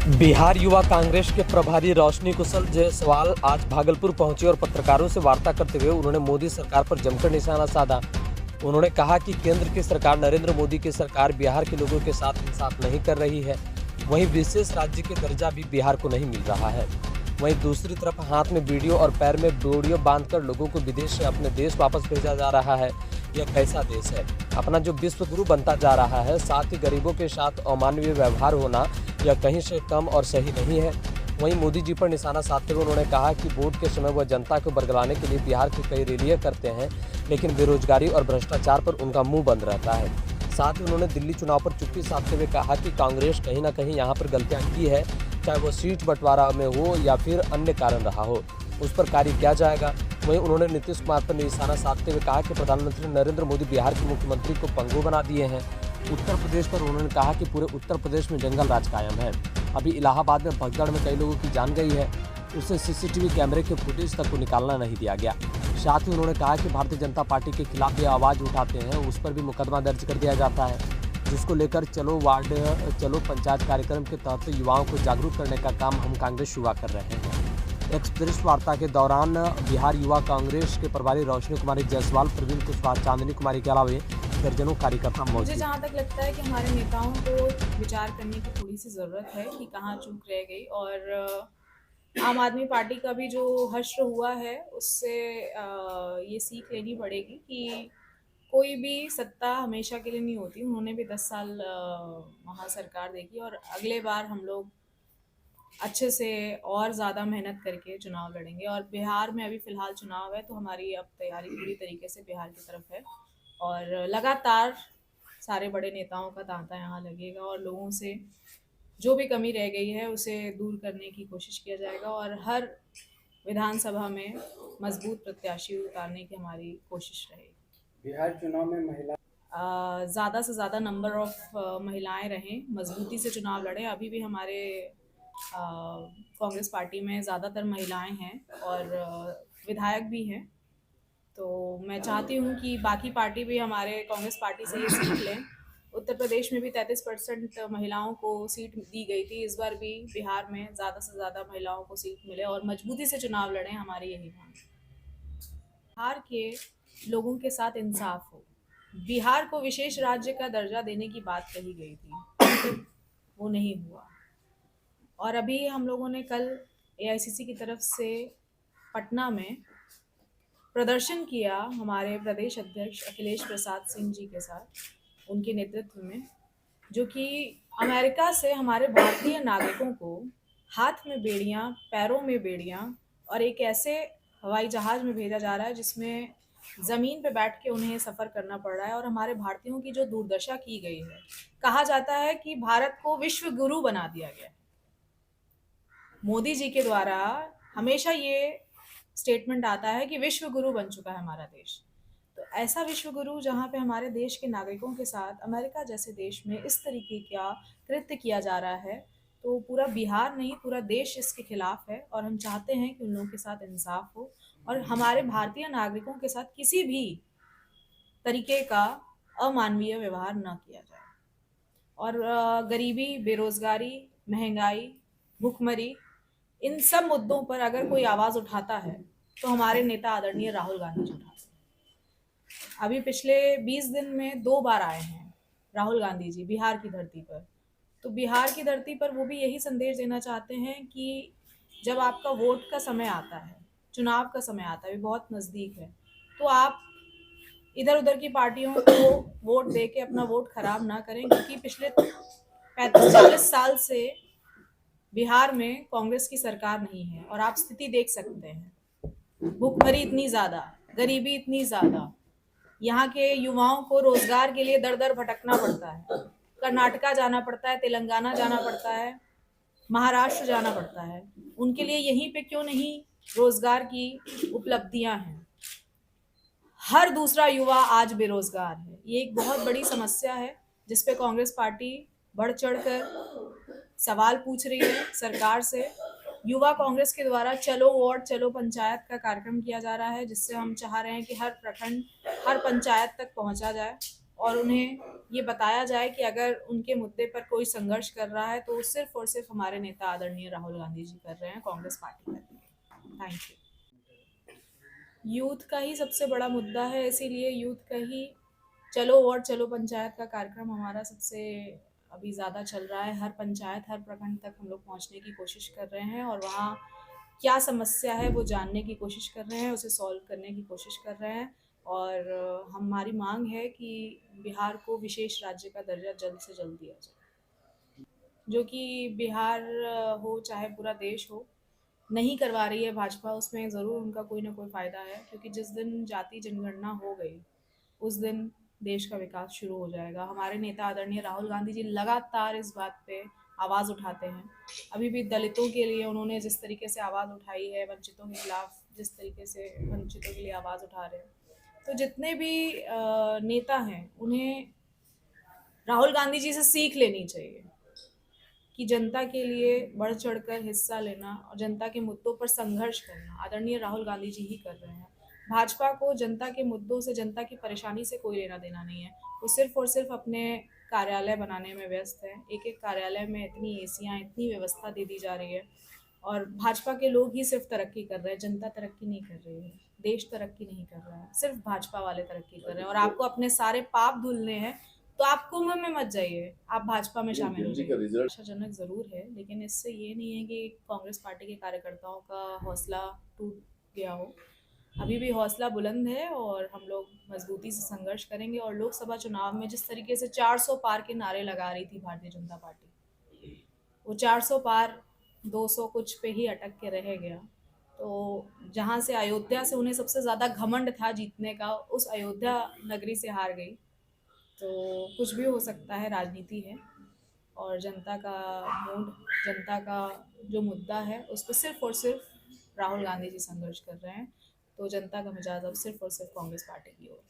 बिहार युवा कांग्रेस के प्रभारी रोशनी कुशल जायसवाल आज भागलपुर पहुंचे और पत्रकारों से वार्ता करते हुए उन्होंने मोदी सरकार पर जमकर निशाना साधा। उन्होंने कहा कि केंद्र की सरकार नरेंद्र मोदी की सरकार बिहार के लोगों के साथ इंसाफ नहीं कर रही है। वहीं विशेष राज्य के दर्जा भी बिहार को नहीं मिल रहा है। वहीं दूसरी तरफ हाथ में बीड़ियों और पैर में बोरियों बांधकर लोगों को विदेश से अपने देश वापस भेजा जा रहा है। यह कैसा देश है? अपना जो विश्व गुरु बनता जा रहा है, साथ ही गरीबों के साथ अमानवीय व्यवहार होना यह कहीं से कम और सही नहीं है। वहीं मोदी जी पर निशाना साधते हुए उन्होंने कहा कि वोट के समय वह जनता को बरगलाने के लिए बिहार की कई रैलियां करते हैं, लेकिन बेरोजगारी और भ्रष्टाचार पर उनका मुंह बंद रहता है। साथ ही उन्होंने दिल्ली चुनाव पर चुप्पी साधते हुए कहा कि कांग्रेस कहीं ना कहीं यहाँ पर गलतियाँ की है, चाहे वो सीट बंटवारा में हो या फिर अन्य कारण रहा हो, उस पर कार्य किया जाएगा। वहीं उन्होंने नीतीश कुमार पर निशाना साधते हुए कहा कि प्रधानमंत्री नरेंद्र मोदी बिहार के मुख्यमंत्री को पंगु बना दिए हैं। उत्तर प्रदेश पर उन्होंने कहा कि पूरे उत्तर प्रदेश में जंगल राज कायम है। अभी इलाहाबाद में भगदड़ में कई लोगों की जान गई है, उससे सीसीटीवी कैमरे के फुटेज तक को निकालना नहीं दिया गया। साथ ही उन्होंने कहा कि भारतीय जनता पार्टी के खिलाफ भी आवाज़ उठाते हैं, उस पर भी मुकदमा दर्ज कर दिया जाता है, जिसको लेकर चलो वार्ड चलो पंचायत कार्यक्रम के तहत युवाओं को जागरूक करने का काम हम कांग्रेस युवा कर रहे हैं। एक्सप्रेस वार्ता के दौरान बिहार युवा कांग्रेस के प्रभारी रोशनी कुमारी जायसवाल, प्रवीण कुशवाहा, चांदनी कुमारी के अलावा दर्जनों कार्यकर्ता मौजूद। मुझे जहाँ तक लगता है कि हमारे नेताओं को विचार करने की थोड़ी सी ज़रूरत है कि कहाँ चूक रह गई, और आम आदमी पार्टी का भी जो हश्र हुआ है उससे ये सीख लेनी पड़ेगी कि कोई भी सत्ता हमेशा के लिए नहीं होती। उन्होंने भी 10 साल वहाँ सरकार देखी, और अगले बार हम लोग अच्छे से और ज़्यादा मेहनत करके चुनाव लड़ेंगे। और बिहार में अभी फ़िलहाल चुनाव है, तो हमारी अब तैयारी पूरी तरीके से बिहार की तरफ है, और लगातार सारे बड़े नेताओं का तांता यहाँ लगेगा, और लोगों से जो भी कमी रह गई है उसे दूर करने की कोशिश किया जाएगा, और हर विधानसभा में मजबूत प्रत्याशी उतारने की हमारी कोशिश रहेगी। बिहार चुनाव में महिला ज़्यादा से ज़्यादा नंबर ऑफ महिलाएं रहें, मजबूती से चुनाव लड़ें। अभी भी हमारे कांग्रेस पार्टी में ज़्यादातर महिलाएं हैं और विधायक भी हैं, तो मैं चाहती हूँ कि बाकी पार्टी भी हमारे कांग्रेस पार्टी से ये सीख लें। उत्तर प्रदेश में भी 33% महिलाओं को सीट दी गई थी, इस बार भी बिहार में ज़्यादा से ज़्यादा महिलाओं को सीट मिले और मजबूती से चुनाव लड़ें, हमारी यही मांग है। बिहार के लोगों के साथ इंसाफ हो। बिहार को विशेष राज्य का दर्जा देने की बात कही गई थी, वो नहीं हुआ। और अभी हम लोगों ने कल AICC की तरफ से पटना में प्रदर्शन किया हमारे प्रदेश अध्यक्ष अखिलेश प्रसाद सिंह जी के साथ, उनके नेतृत्व में, जो कि अमेरिका से हमारे भारतीय नागरिकों को हाथ में बेड़ियां, पैरों में बेड़ियां और एक ऐसे हवाई जहाज़ में भेजा जा रहा है जिसमें ज़मीन पे बैठ के उन्हें सफ़र करना पड़ रहा है। और हमारे भारतीयों की जो दुर्दशा की गई है, कहा जाता है कि भारत को विश्व गुरु बना दिया गया है। मोदी जी के द्वारा हमेशा ये स्टेटमेंट आता है कि विश्व गुरु बन चुका है हमारा देश। तो ऐसा विश्व गुरु जहाँ पे हमारे देश के नागरिकों के साथ अमेरिका जैसे देश में इस तरीके का कृत्य किया जा रहा है, तो पूरा बिहार नहीं, पूरा देश इसके खिलाफ है। और हम चाहते हैं कि उन लोगों के साथ इंसाफ हो और हमारे भारतीय नागरिकों के साथ किसी भी तरीके का अमानवीय व्यवहार न किया जाए। और गरीबी, बेरोजगारी, महंगाई, भुखमरी, इन सब मुद्दों पर अगर कोई आवाज़ उठाता है तो हमारे नेता आदरणीय राहुल गांधी जी उठाते हैं। अभी पिछले 20 दिन में 2 बार आए हैं राहुल गांधी जी बिहार की धरती पर। तो बिहार की धरती पर वो भी यही संदेश देना चाहते हैं कि जब आपका वोट का समय आता है, चुनाव का समय आता है, बहुत नज़दीक है, तो आप इधर उधर की पार्टियों को वोट दे के अपना वोट खराब ना करें, क्योंकि पिछले 35-40 साल से बिहार में कांग्रेस की सरकार नहीं है। और आप स्थिति देख सकते हैं, भुखमरी इतनी ज़्यादा, गरीबी इतनी ज़्यादा, यहाँ के युवाओं को रोजगार के लिए दर दर भटकना पड़ता है, कर्नाटका जाना पड़ता है, तेलंगाना जाना पड़ता है, महाराष्ट्र जाना पड़ता है। उनके लिए यहीं पे क्यों नहीं रोजगार की उपलब्धियां हैं? हर दूसरा युवा आज बेरोजगार है। ये एक बहुत बड़ी समस्या है जिस पे कांग्रेस पार्टी बढ़ चढ़कर सवाल पूछ रही है सरकार से। युवा कांग्रेस के द्वारा चलो वार्ड चलो पंचायत का कार्यक्रम किया जा रहा है, जिससे हम चाह रहे हैं कि हर प्रखंड, हर पंचायत तक पहुंचा जाए और उन्हें ये बताया जाए कि अगर उनके मुद्दे पर कोई संघर्ष कर रहा है तो सिर्फ और सिर्फ हमारे नेता आदरणीय राहुल गांधी जी कर रहे हैं, कांग्रेस पार्टी कर रही है। Thank you. यूथ का ही सबसे बड़ा मुद्दा है, इसीलिए यूथ का ही चलो वोट चलो पंचायत का कार्यक्रम हमारा सबसे अभी ज़्यादा चल रहा है। हर पंचायत हर प्रखंड तक हम लोग पहुंचने की कोशिश कर रहे हैं और वहाँ क्या समस्या है वो जानने की कोशिश कर रहे हैं, उसे सॉल्व करने की कोशिश कर रहे हैं। और हमारी मांग है कि बिहार को विशेष राज्य का दर्जा जल्द से जल्द दिया जाए, जो कि बिहार हो चाहे पूरा देश हो नहीं करवा रही है भाजपा। उसमें ज़रूर उनका कोई ना कोई फ़ायदा है, क्योंकि जिस दिन जाति जनगणना हो गई उस दिन देश का विकास शुरू हो जाएगा। हमारे नेता आदरणीय राहुल गांधी जी लगातार इस बात पे आवाज़ उठाते हैं। अभी भी दलितों के लिए उन्होंने जिस तरीके से आवाज़ उठाई है, वंचितों के खिलाफ जिस तरीके से वंचितों के लिए आवाज़ उठा रहे हैं, तो जितने भी नेता हैं उन्हें राहुल गांधी जी से सीख लेनी चाहिए कि जनता के लिए बढ़ चढ़कर हिस्सा लेना और जनता के मुद्दों पर संघर्ष करना आदरणीय राहुल गांधी जी ही कर रहे हैं। भाजपा को जनता के मुद्दों से, जनता की परेशानी से कोई लेना देना नहीं है। वो सिर्फ और सिर्फ अपने कार्यालय बनाने में व्यस्त है। एक एक कार्यालय में इतनी एसियाँ, इतनी व्यवस्था दे दी जा रही है और भाजपा के लोग ही सिर्फ तरक्की कर रहे हैं, जनता तरक्की नहीं कर रही है, देश तरक्की नहीं कर रहा है, सिर्फ भाजपा वाले तरक्की कर रहे हैं। और आपको अपने सारे पाप धुलने हैं तो आप कुंभ में मत जाइए, आप भाजपा में शामिल हो जाइए। आशाजनक ज़रूर है, लेकिन इससे ये नहीं है कि कांग्रेस पार्टी के कार्यकर्ताओं का हौसला टूट गया हो। अभी भी हौसला बुलंद है और हम लोग मजबूती से संघर्ष करेंगे। और लोकसभा चुनाव में जिस तरीके से 400 पार के नारे लगा रही थी भारतीय जनता पार्टी, वो 400 पार 200 कुछ पे ही अटक के रह गया। तो जहाँ से अयोध्या से उन्हें सबसे ज़्यादा घमंड था जीतने का, उस अयोध्या नगरी से हार गई। तो कुछ भी हो सकता है, राजनीति है। और जनता का मूड, जनता का जो मुद्दा है उस पर सिर्फ और सिर्फ राहुल गांधी जी संघर्ष कर रहे हैं। तो जनता का मिजाज अब सिर्फ और सिर्फ कांग्रेस पार्टी की ओर।